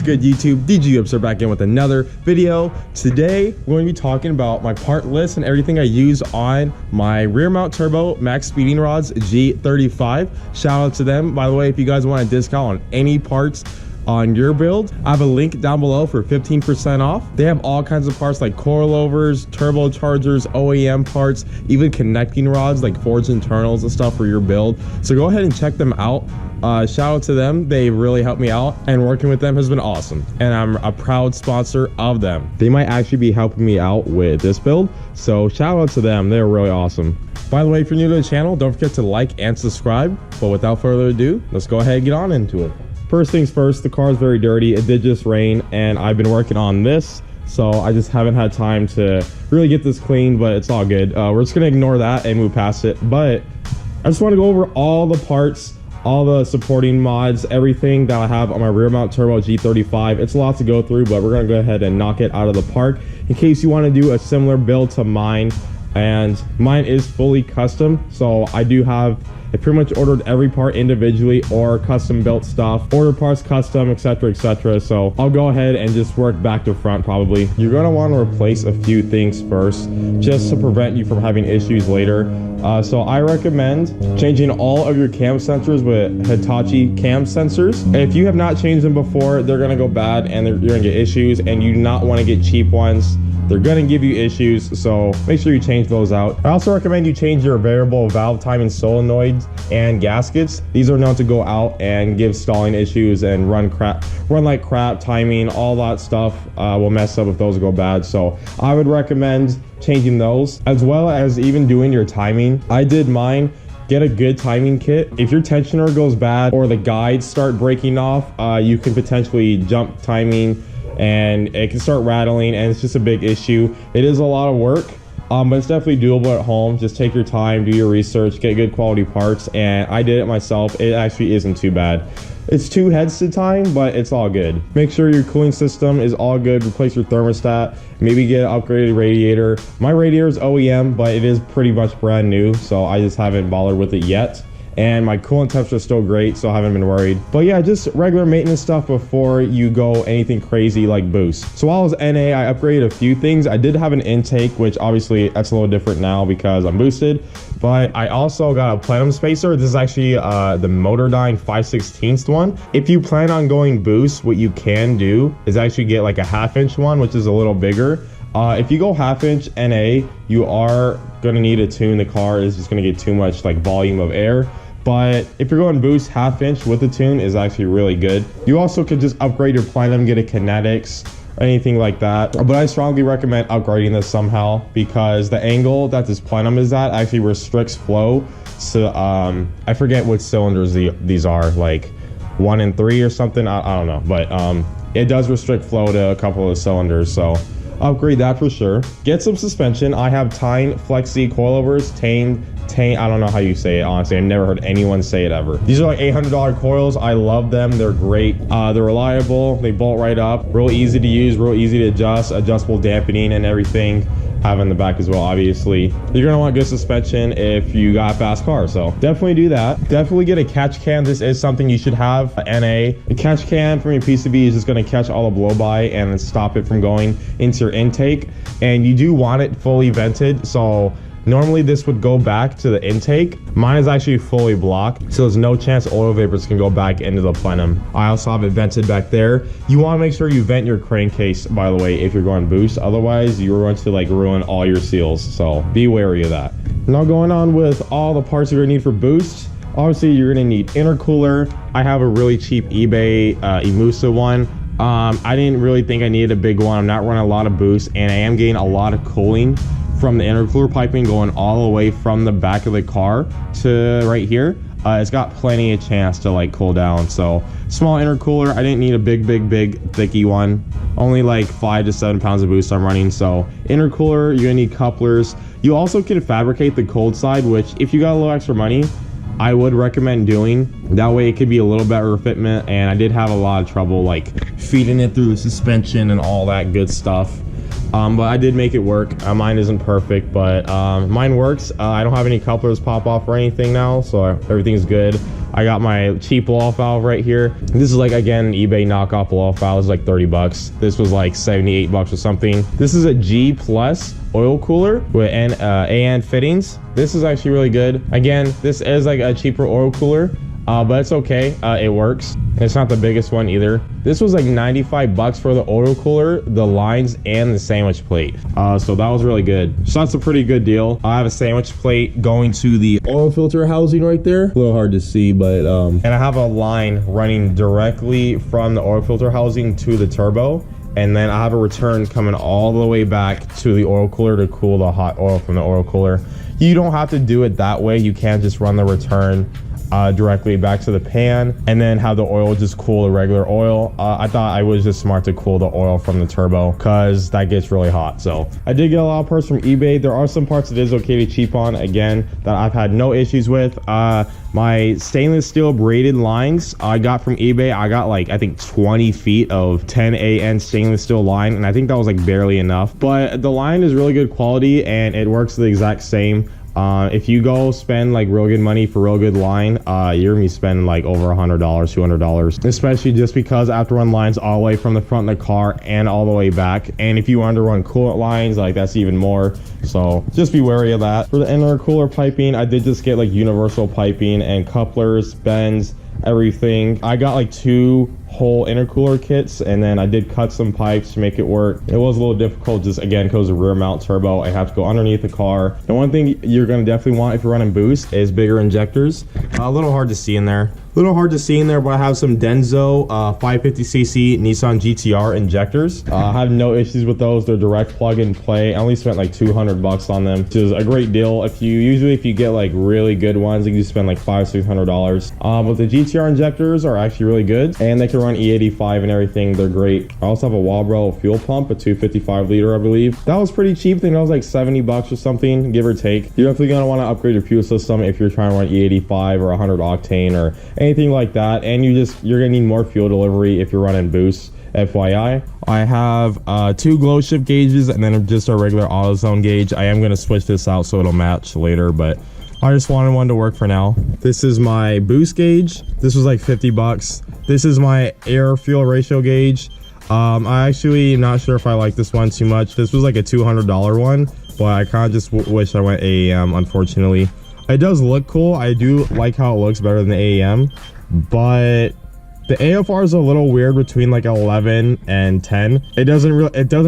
What's good, YouTube? dgwhips are back in with another video. Today we're going to be talking about my part list and everything I use on my rear mount turbo MaXpeedingrods G35. Shout out to them, by the way. If you guys want a discount on any parts on your build, I have a link down below for 15% off. They have all kinds of parts like coilovers, turbochargers, OEM parts, even connecting rods like forged internals and stuff for your build. So go ahead and check them out. Shout out to them. They really helped me out, and working with them has been awesome, and I'm a proud sponsor of them. They might actually be helping me out with this build, so shout out to them. They're really awesome. By the way, if you're new to the channel, don't forget to like and subscribe. But without further ado, let's go ahead and get on into it. First things first, the car is very dirty. It did just rain, and I've been working on this, so I just haven't had time to really get this clean, but it's all good. We're just gonna ignore that and move past it. But I just want to go over all the parts, all the supporting mods, everything that I have on my rear mount turbo G35. It's a lot to go through, but we're gonna go ahead and knock it out of the park in case you want to do a similar build to mine. And mine is fully custom, so I pretty much ordered every part individually or custom built stuff, order parts custom, etc, etc. So I'll go ahead and just work back to front. Probably you're going to want to replace a few things first just to prevent you from having issues later. So I recommend changing all of your cam sensors with Hitachi cam sensors. If you have not changed them before, they're going to go bad and you're going to get issues, and you do not want to get cheap ones. They're going to give you issues, so make sure you change those out. I also recommend you change your variable valve timing solenoids and gaskets. These are known to go out and give stalling issues and run like crap. Timing, all that stuff will mess up if those go bad. So I would recommend changing those, as well as even doing your timing. I did mine. Get a good timing kit. If your tensioner goes bad or the guides start breaking off, you can potentially jump timing and it can start rattling, and it's just a big issue. It is a lot of work, but it's definitely doable at home. Just take your time, do your research, get good quality parts, and I did it myself. It actually isn't too bad. It's 2 heads to time, but it's all good. Make sure your cooling system is all good. Replace your thermostat, maybe get an upgraded radiator. My radiator is OEM, but it is pretty much brand new, so I just haven't bothered with it yet. And my coolant temps are still great, so I haven't been worried. But yeah, just regular maintenance stuff before you go anything crazy like boost. So while I was NA, I upgraded a few things. I did have an intake, which obviously that's a little different now because I'm boosted. But I also got a plenum spacer. This is actually the Motordyne 5/16 one. If you plan on going boost, what you can do is actually get like a 1/2 inch one, which is a little bigger. If you go 1/2 inch NA, you are gonna need a tune. The car is just gonna get too much like volume of air. But if you're going boost, 1/2 inch with a tune is actually really good. You also could just upgrade your plenum, get a kinetics or anything like that. But I strongly recommend upgrading this somehow, because the angle that this plenum is at actually restricts flow. So I forget what cylinders these are, like 1 and 3 or something. I don't know, but it does restrict flow to a couple of cylinders. So upgrade that for sure. Get some suspension. I have Tine Flexi coilovers. Tane, I don't know how you say it, honestly. I've never heard anyone say it ever. These are like $800 coils. I love them. They're great. They're reliable. They bolt right up. Real easy to use, real easy to adjust. Adjustable dampening and everything. Have in the back as well, obviously. You're gonna want good suspension if you got a fast car, so definitely do that. Definitely get a catch can. This is something you should have. NA. The catch can from your PCB is just gonna catch all the blow by and stop it from going into your intake. And you do want it fully vented, so normally this would go back to the intake. Mine is actually fully blocked, so there's no chance oil vapors can go back into the plenum. I also have it vented back there. You want to make sure you vent your crankcase, by the way, if you're going boost. Otherwise, you're going to like ruin all your seals, so be wary of that. Now going on with all the parts you're gonna need for boost. Obviously, you're gonna need intercooler. I have a really cheap eBay Imusa one. I didn't really think I needed a big one. I'm not running a lot of boost, and I am getting a lot of cooling from the intercooler piping going all the way from the back of the car to right here. It's got plenty of chance to like cool down. So small intercooler. I didn't need a big thicky one. Only like 5 to 7 pounds of boost I'm running. So intercooler, you're gonna need couplers. You also can fabricate the cold side, which if you got a little extra money, I would recommend doing. That way it could be a little better fitment, and I did have a lot of trouble like feeding it through the suspension and all that good stuff. But I did make it work. Mine isn't perfect, but mine works. I don't have any couplers pop off or anything now, so everything's good. I got my cheap blow-off valve right here. This is like, again, an eBay knockoff blow-off valve. It's like 30 bucks. This was like 78 bucks or something. This is a G Plus oil cooler with AN fittings. This is actually really good. Again, this is like a cheaper oil cooler, but it's okay. It works. It's not the biggest one either. This was like 95 bucks for the oil cooler, the lines, and the sandwich plate. So that was really good. So that's a pretty good deal. I have a sandwich plate going to the oil filter housing right there. A little hard to see, but and I have a line running directly from the oil filter housing to the turbo. And then I have a return coming all the way back to the oil cooler to cool the hot oil from the oil cooler. You don't have to do it that way. You can just run the return directly back to the pan and then have the oil just cool the regular oil. I thought I was just smart to cool the oil from the turbo because that gets really hot. So I did get a lot of parts from eBay. There are some parts it is okay to cheap on, again, that I've had no issues with. My stainless steel braided lines I got from eBay. I got like, I think 20 feet of 10 AN stainless steel line, and I think that was like barely enough, but the line is really good quality and it works the exact same. If you go spend like real good money for real good line, you're gonna be spending like over $100, $200, especially just because I have to run lines all the way from the front of the car and all the way back. And if you want to run coolant lines, like that's even more. So just be wary of that. For the intercooler piping, I did just get like universal piping and couplers, bends, everything. I got like 2 whole intercooler kits, and then I did cut some pipes to make it work. It was a little difficult just again because the rear mount turbo, I have to go underneath the car. The one thing you're going to definitely want if you're running boost is bigger injectors. A little hard to see in there. But I I have some Denso 550cc Nissan GTR injectors. I have no issues with those. They're direct plug and play. I only spent like 200 bucks on them, which is a great deal. If you get like really good ones, you can spend like $500-600. But the GTR injectors are actually really good, and they can run E85 and everything. They're great. I also have a Walbro fuel pump, a 255 liter, I believe. That was pretty cheap. I think that was like 70 bucks or something, give or take. You're definitely gonna want to upgrade your fuel system if you're trying to run E85 or 100 octane or anything like that, and you're gonna need more fuel delivery if you're running boost. FYI, I have 2 glow shift gauges and then just a regular AutoZone gauge. I am gonna switch this out so it'll match later, but I just wanted one to work for now. This is my boost gauge. This was like 50 bucks. This is my air fuel ratio gauge. I actually am not sure if I like this one too much. This was like a $200 one, but I kind of just wish I went AAM, unfortunately. It does look cool. I do like how it looks better than the AAM, but the AFR is a little weird between like 11 and 10. It doesn't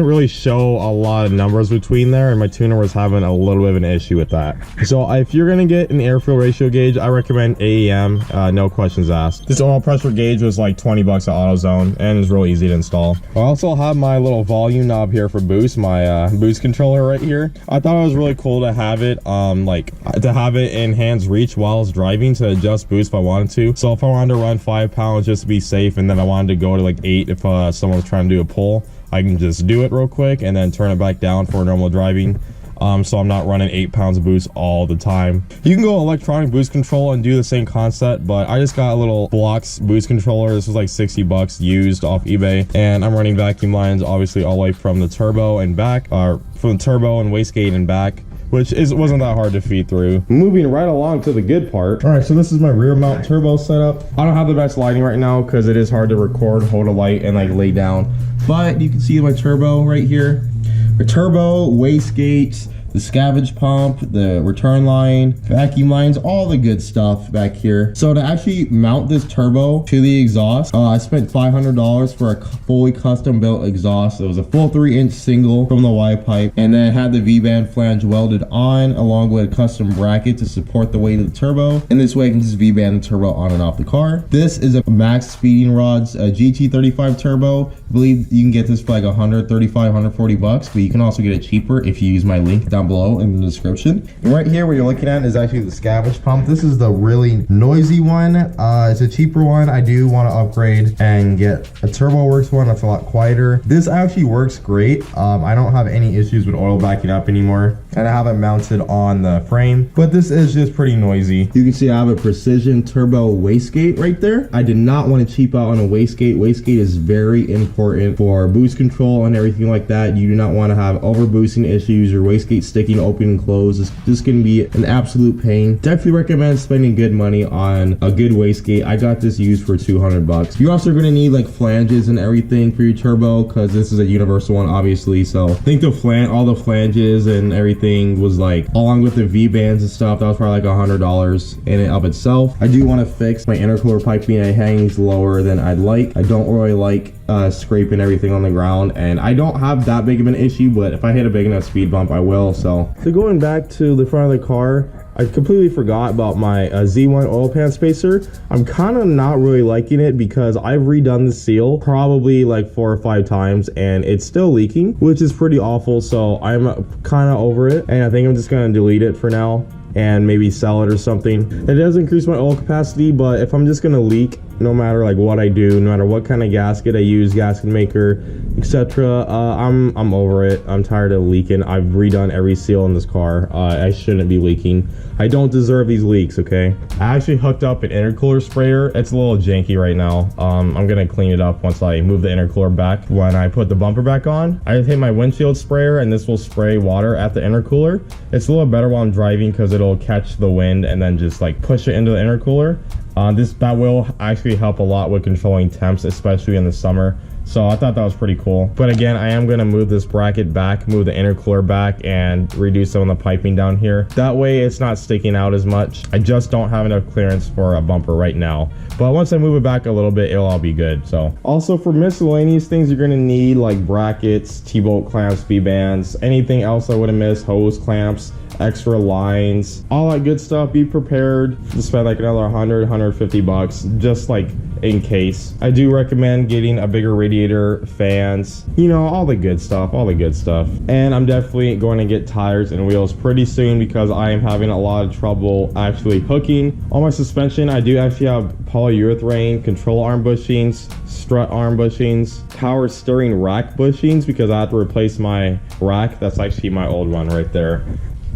really show a lot of numbers between there, and my tuner was having a little bit of an issue with that. So if you're gonna get an air fuel ratio gauge, I recommend AEM, no questions asked. This oil pressure gauge was like 20 bucks at AutoZone, and it's real easy to install. I also have my little volume knob here for boost, my boost controller right here. I thought it was really cool to have it to have it in hands reach while I was driving to adjust boost if I wanted to. So if I wanted to run 5 pounds just to be safe, and then I wanted to go to like 8 if someone was trying to do a pull, I can just do it real quick and then turn it back down for normal driving. So I'm not running 8 pounds of boost all the time. You can go electronic boost control and do the same concept, but I just got a little Blocks boost controller. This was like 60 bucks used off eBay, and I'm running vacuum lines obviously all the way from the turbo and back, or from the turbo and wastegate and back, which wasn't that hard to feed through. Moving right along to the good part. All right, so this is my rear mount turbo setup. I don't have the best lighting right now because it is hard to record, hold a light, and like lay down. But you can see my turbo right here. The turbo, wastegate, the scavenge pump, the return line, vacuum lines, all the good stuff back here. So to actually mount this turbo to the exhaust, I spent $500 for a fully custom built exhaust. It was a full 3-inch single from the Y pipe, and then it had the V-band flange welded on along with a custom bracket to support the weight of the turbo. And this way I can just V-band the turbo on and off the car. This is a MaXpeedingrods GT35 turbo. I believe you can get this for like 135, 140 bucks, but you can also get it cheaper if you use my link down below in the description. And right here what you're looking at is actually the scavenge pump. This is the really noisy one. It's a cheaper one. I do want to upgrade and get a TurboWorks one that's a lot quieter. This actually works great. I don't have any issues with oil backing up anymore. and I have it mounted on the frame, but this is just pretty noisy. You can see I have a precision turbo wastegate right there. I did not want to cheap out on a wastegate. Wastegate is very important for boost control and everything like that. You do not want to have over boosting issues or wastegate sticking open and closed. It's just going to be an absolute pain. Definitely recommend spending good money on a good wastegate. I got this used for 200 bucks. You're also going to need like flanges and everything for your turbo, because this is a universal one obviously. So I think all the flanges and everything was like, along with the V-bands and stuff, that was probably like $100 in and of itself. I do want to fix my intercooler piping. It hangs lower than I'd like. I don't really like scraping everything on the ground, and I don't have that big of an issue, but if I hit a big enough speed bump, I will. So going back to the front of the car, I completely forgot about my Z1 oil pan spacer. I'm kind of not really liking it because I've redone the seal probably like 4 or 5 times and it's still leaking, which is pretty awful. So I'm kind of over it, and I think I'm just going to delete it for now and maybe sell it or something. It does increase my oil capacity, but if I'm just going to leak, no matter like what I do, no matter what kind of gasket I use, gasket maker, etc., I'm over it. I'm tired of leaking. I've redone every seal in this car. I shouldn't be leaking. I don't deserve these leaks, okay? I actually hooked up an intercooler sprayer. It's a little janky right now. I'm gonna clean it up once I move the intercooler back. When I put the bumper back on, I hit my windshield sprayer and this will spray water at the intercooler. It's a little better while I'm driving because it'll catch the wind and then just like push it into the intercooler. That will actually help a lot with controlling temps, especially in the summer. So I thought that was pretty cool. But again, I am going to move this bracket back, move the intercooler back, and reduce some of the piping down here. That way it's not sticking out as much. I just don't have enough clearance for a bumper right now. But once I move it back a little bit, it'll all be good. So also for miscellaneous things, you're going to need like brackets, T-bolt clamps, V-bands, anything else I would have missed, hose clamps, extra lines, all that good stuff. Be prepared to spend like another 150 bucks just like in case. I do recommend getting a bigger radiator, fans, you know, all the good stuff. And I'm definitely going to get tires and wheels pretty soon because I am having a lot of trouble actually hooking on my suspension. I do actually have polyurethane control arm bushings, strut arm bushings, power steering rack bushings because I have to replace my rack. That's actually my old one right there.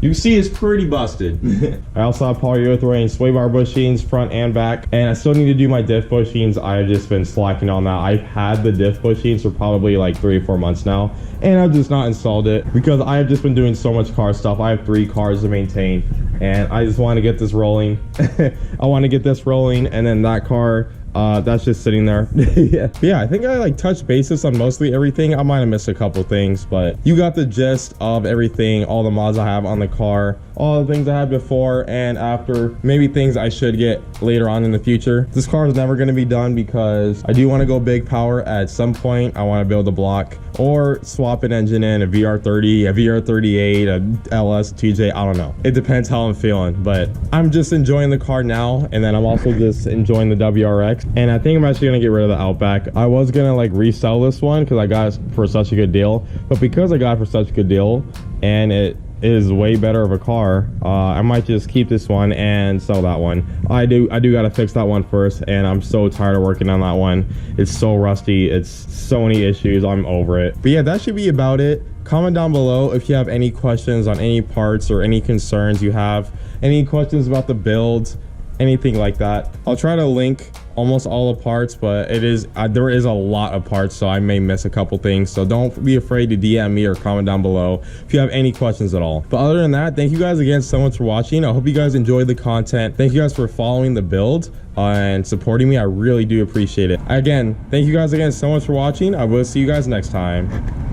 You can see it's pretty busted. I also have polyurethane sway bar bushings, front and back, and I still need to do my diff bushings. I've just been slacking on that. I've had the diff bushings for probably like 3 or 4 months now, and I've just not installed it because I have just been doing so much car stuff. I have 3 cars to maintain, and I just want to get this rolling. I want to get this rolling, and then that car, that's just sitting there. yeah, I think I like touched bases on mostly everything. I might have missed a couple things, but you got the gist of everything, all the mods I have on the car, all the things I had before and after, maybe things I should get later on in the future. This car is never going to be done because I do want to go big power at some point. I want to build a block or swap an engine in, a VR30, a VR38, a LS, TJ, I don't know. It depends how I'm feeling, but I'm just enjoying the car now, and then I'm also just enjoying the WRX. And I think I'm actually gonna get rid of the Outback. I was gonna like resell this one because I got it for such a good deal, but because I got it for such a good deal and it is way better of a car, I might just keep this one and sell that one. I do gotta fix that one first, and I'm so tired of working on that one. It's so rusty, it's so many issues. I'm over it. But yeah, that should be about it. Comment down below if you have any questions on any parts or any concerns you have, any questions about the build, anything like that. I'll try to link almost all the parts, but there is a lot of parts, so I may miss a couple things. So don't be afraid to DM me or comment down below if you have any questions at all. But other than that, thank you guys again so much for watching. I hope you guys enjoyed the content. Thank you guys for following the build and supporting me. I really do appreciate it. Again, thank you guys again so much for watching. I will see you guys next time.